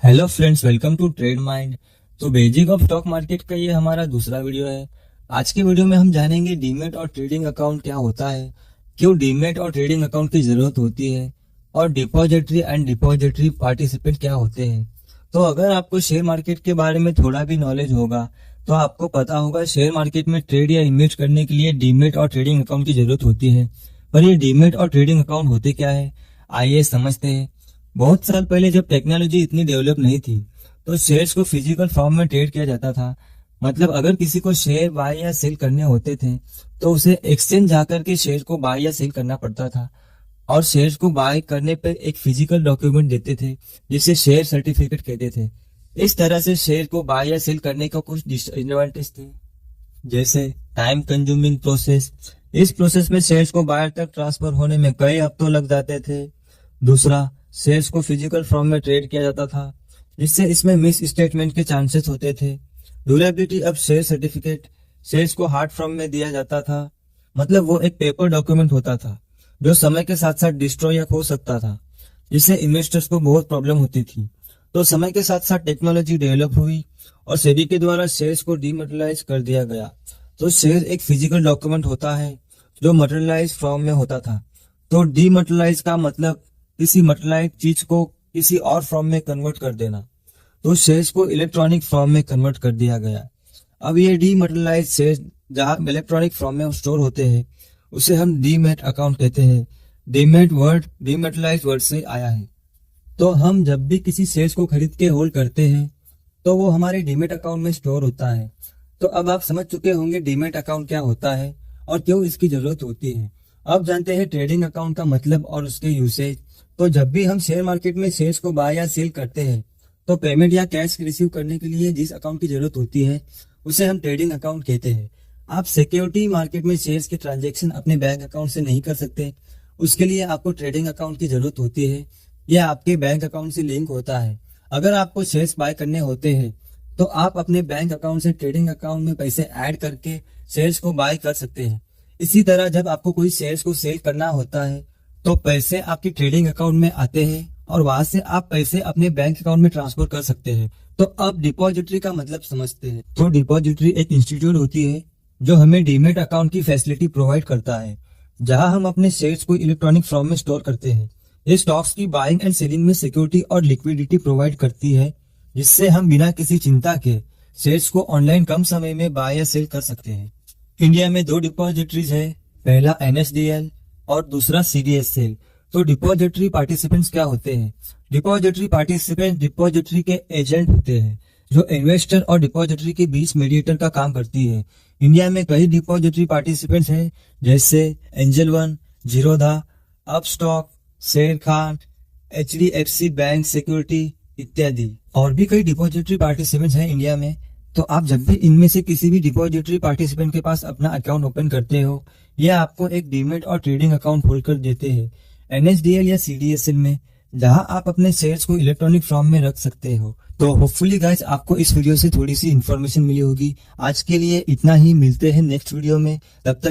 Hello friends, welcome to Trade Mind. तो basic of stock market का ये हमारा दूसरा वीडियो है। आज के वीडियो में हम जानेंगे डीमेट और ट्रेडिंग अकाउंट क्या होता है, क्यों डीमेट और ट्रेडिंग अकाउंट की जरूरत होती है, और डिपॉजिटरी एंड डिपॉजिटरी पार्टिसिपेंट क्या होते हैं। तो अगर आपको शेयर मार्केट के बारे में थोड़ा भी नॉलेज होगा तो आपको पता होगा शेयर मार्केट में ट्रेड या इन्वेस्ट करने के लिए डीमेट और ट्रेडिंग अकाउंट की जरूरत होती है। पर ये डीमेट और ट्रेडिंग अकाउंट होते क्या है, आइए समझते हैं। बहुत साल पहले जब टेक्नोलॉजी इतनी डेवलप नहीं थी तो शेयर्स को फिजिकल फॉर्म में ट्रेड किया जाता था। मतलब अगर किसी को शेयर बाय या सेल करने होते थे तो उसे एक्सचेंज जाकर के शेयर को बाय या सेल करना पड़ता था, और शेयर्स को बाय करने पर एक फिजिकल डॉक्यूमेंट देते थे जिसे शेयर सर्टिफिकेट कहते थे। इस तरह से शेयर को बाय या सेल करने का कुछ डिसएडवांटेज थे, जैसे टाइम कंज्यूमिंग प्रोसेस। इस प्रोसेस में शेयर्स को बायर तक ट्रांसफर होने में कई हफ्तों लग जाते थे। दूसरा, शेयर्स को फिजिकल फॉर्म में ट्रेड किया जाता था जिससे इसमें मिस स्टेटमेंट के चांसेस होते थे। ड्यूरेबिलिटी, अब शेयर सर्टिफिकेट शेयर्स को हार्ड फॉर्म में दिया जाता था। मतलब वो एक पेपर डॉक्यूमेंट होता था जो समय के साथ साथ डिस्ट्रॉय या खो सकता था, जिससे इन्वेस्टर्स को बहुत प्रॉब्लम होती थी। तो समय के साथ साथ टेक्नोलॉजी डेवलप हुई और सेबी के द्वारा शेयर्स को डीमटेरियलाइज कर दिया गया। तो शेयर एक फिजिकल डॉक्यूमेंट होता है जो मटेरियलाइज फॉर्म में होता था। तो डीमटेरियलाइज का मतलब किसी मटेरियलाइज चीज को किसी और फॉर्म में कन्वर्ट कर देना। तो शेयर्स को इलेक्ट्रॉनिक फॉर्म में कन्वर्ट कर दिया गया। अब ये डीमटेरियलाइज शेयर्स जहां इलेक्ट्रॉनिक फॉर्म में स्टोर होते हैं उसे हम डीमैट अकाउंट कहते हैं। डीमैट वर्ड डीमटेरियलाइज वर्ड से आया है। तो हम जब भी किसी शेयर्स को खरीद के होल्ड करते हैं तो वो हमारे डीमैट अकाउंट में स्टोर होता है। तो अब आप समझ चुके होंगे डीमैट अकाउंट क्या होता है और क्यों इसकी जरूरत होती है। अब जानते हैं ट्रेडिंग अकाउंट का मतलब और उसके यूसेज। तो जब भी हम शेयर मार्केट में शेयर्स को बाय या सेल करते हैं तो पेमेंट या कैश रिसीव करने के लिए जिस अकाउंट की जरूरत होती है उसे हम ट्रेडिंग अकाउंट कहते हैं। आप सिक्योरिटी मार्केट में शेयर्स के ट्रांजैक्शन अपने बैंक अकाउंट से नहीं कर सकते, उसके लिए आपको ट्रेडिंग अकाउंट की जरूरत होती है। यह आपके बैंक अकाउंट से लिंक होता है। अगर आपको शेयर्स बाय करने होते हैं तो आप अपने बैंक अकाउंट से ट्रेडिंग अकाउंट में पैसे ऐड करके शेयर्स को बाय कर सकते हैं। इसी तरह जब आपको कोई शेयर्स को सेल करना होता है तो पैसे आपकी ट्रेडिंग अकाउंट में आते हैं और वहां से आप पैसे अपने बैंक अकाउंट में ट्रांसफर कर सकते हैं। तो अब डिपॉजिटरी का मतलब समझते हैं। तो डिपॉजिटरी एक इंस्टीट्यूट होती है जो हमें डीमेट अकाउंट की फैसिलिटी प्रोवाइड करता है, जहां हम अपने शेयर्स को इलेक्ट्रॉनिक फॉर्म में स्टोर करते हैं। ये स्टॉक्स की बाइंग एंड सेलिंग में सिक्योरिटी और लिक्विडिटी प्रोवाइड करती है, जिससे हम बिना किसी चिंता के शेयर्स को ऑनलाइन कम समय में बाय या सेल कर सकते हैं। इंडिया में 2 डिपॉजिटरीज है, पहला NSDL और दूसरा CDSL। तो डिपॉजिटरी पार्टिसिपेंट्स क्या होते हैं? डिपॉजिटरी पार्टिसिपेंट डिपॉजिटरी के एजेंट होते हैं जो इन्वेस्टर और डिपॉजिटरी के बीच मीडिएटर का काम करती है। इंडिया में कई डिपॉजिटरी पार्टिसिपेंट्स हैं, जैसे एंजल वन, जीरोधा, अपस्टॉक, शेर खान, HDFC बैंक सिक्योरिटी इत्यादि। और भी कई डिपॉजिटरी पार्टिसिपेंट्स हैं इंडिया में। तो आप जब भी इनमें से किसी भी डिपॉजिटरी पार्टिसिपेंट के पास अपना अकाउंट ओपन करते हो, यह आपको एक डीमेट और ट्रेडिंग अकाउंट खोल कर देते हैं NSDL या CDSL में, जहां आप अपने शेयर्स को इलेक्ट्रॉनिक फॉर्म में रख सकते हो। तो होपफुली गाइस आपको इस वीडियो से थोड़ी सी इन्फॉर्मेशन मिली होगी। आज के लिए इतना ही, मिलते हैं नेक्स्ट वीडियो में। तब तक